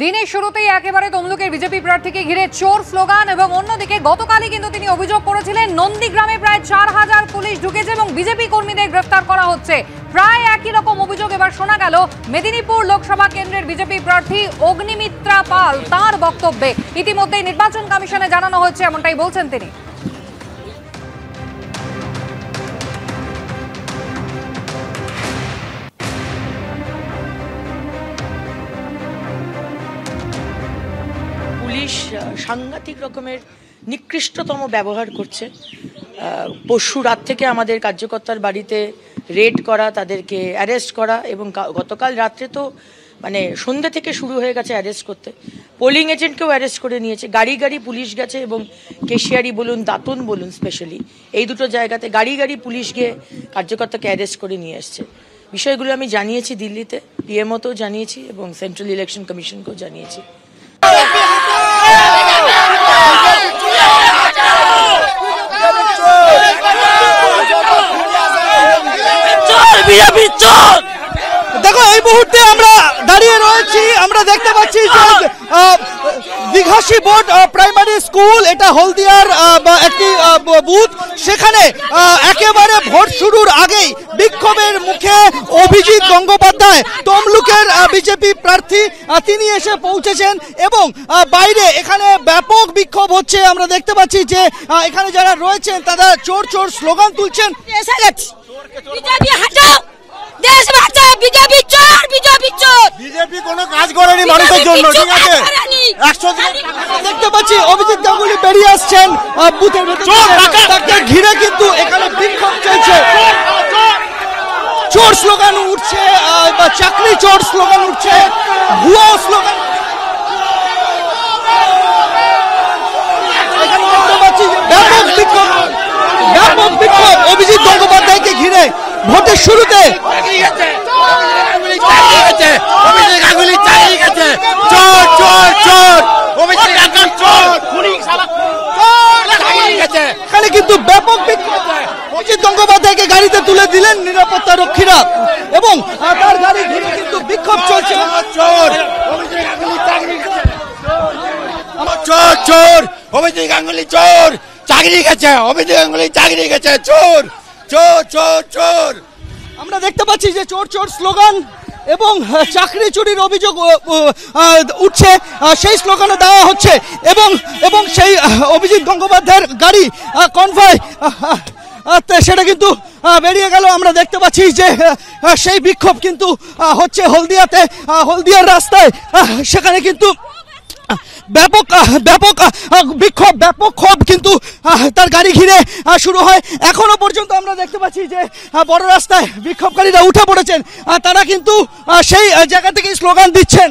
দিনের শুরুতেই একেবারে তমলুকের বিজেপি প্রার্থীকে ঘিরে চোর স্লোগান এবং অন্যদিকে গতকালই কিন্তু তিনি অভিযোগ করেছিলেন নন্দীগ্রামে প্রায় 4000 পুলিশ ঢুকেছে এবং বিজেপি কর্মীদের গ্রেফতার করা হচ্ছে। প্রায় একই রকম অভিযোগ এবার শোনা গেল মেদিনীপুর লোকসভা কেন্দ্রের বিজেপি প্রার্থী অগ্নিমিত্রা পাল তার বক্তব্যে। ইতিমধ্যেই নির্বাচন কমিশনে জানানো হয়েছে এমনটাই বলছেন তিনি। পুলিশ সাংঘাতিক রকমের নিকৃষ্টতম ব্যবহার করছে। পরশু রাত থেকে আমাদের কার্যকর্তার বাড়িতে রেড করা, তাদেরকে অ্যারেস্ট করা এবং গতকাল রাত্রে তো মানে সন্ধ্যা থেকে শুরু হয়ে গেছে অ্যারেস্ট করতে। পোলিং এজেন্টকেও অ্যারেস্ট করে নিয়েছে। গাড়ি গাড়ি পুলিশ গেছে এবং কেশিয়ারি বলুন, দাঁতন বলুন, স্পেশালি এই দুটো জায়গাতে গাড়ি গাড়ি পুলিশ গিয়ে কার্যকর্তাকে অ্যারেস্ট করে নিয়ে এসছে। বিষয়গুলো আমি জানিয়েছি দিল্লিতে, পিএমওতেও জানিয়েছি এবং সেন্ট্রাল ইলেকশন কমিশনকেও জানিয়েছি। দেখো এই মুহূর্তে আমরা দাঁড়িয়ে রয়েছি, আমরা দেখতে পাচ্ছি যে দিঘাসি বোর্ড প্রাইমারি স্কুল, এটা হলদিয়ার একটি বুথ। সেখানে একেবারে ভোট শুরুর আগেই বিক্ষোভের মুখে অভিজিৎ গঙ্গোপাধ্যায় তমলুকের বিজেপি প্রার্থী তিনি এসে পৌঁছেছেন এবং বাইরে এখানে ব্যাপক বিক্ষোভ হচ্ছে। আমরা দেখতে পাচ্ছি যে এখানে যারা রয়েছেন তারা চোর চোর স্লোগান তুলছেন। বিজেপি কোনো কাজ করেনি মানুষের জন্য, ঠিক আছে? দেখতে পাচ্ছি অভিজিৎ গাঙ্গুলি বেরিয়ে আসছেন বুথের ভেতরে, তাকে ঘিরে কিন্তু এখানে বিক্ষোভ চলছে। চোর স্লোগান উঠছে, চাকরি চোর স্লোগান উঠছে, ভুয়ো স্লোগান। ব্যাপক বিক্ষোভ অভিজিৎ গঙ্গোপাধ্যায়কে ঘিরে ভোটের শুরুতে। এখানে কিন্তু ব্যাপক বিক্ষোভ। অভিজিৎ গঙ্গোপাধ্যায়কে গাড়িতে তুলে দিলেন নিরাপত্তা রক্ষীরা এবং তার গাড়ি ঘিরে কিন্তু বিক্ষোভ চলছে। চোর চোর অভিজিৎ গাঙ্গুলি চোর, চাকরি গেছে, অভিজিৎ গাঙ্গুলি চাকরি গেছে, চোর চোর চোর চোর। আমরা দেখতে পাচ্ছি যে চোর চোর স্লোগান এবং চাকরি চুরির অভিযোগ উঠছে, সেই স্লোগানও দেওয়া হচ্ছে এবং সেই অভিজিৎ গঙ্গোপাধ্যায়ের গাড়ি কনভয় সেটা কিন্তু বেরিয়ে গেল। আমরা দেখতে পাচ্ছি যে সেই বিক্ষোভ কিন্তু হচ্ছে হলদিয়াতে, হলদিয়ার রাস্তায়। সেখানে কিন্তু ব্যাপক বিক্ষোভ, ব্যাপক ক্ষোভ কিন্তু তার গাড়ি ঘিরে শুরু হয়। এখনো পর্যন্ত আমরা দেখতে পাচ্ছি যে বড় রাস্তায় বিক্ষোভকারীরা উঠে পড়েছেন, তারা কিন্তু সেই জায়গা থেকেই স্লোগান দিচ্ছেন।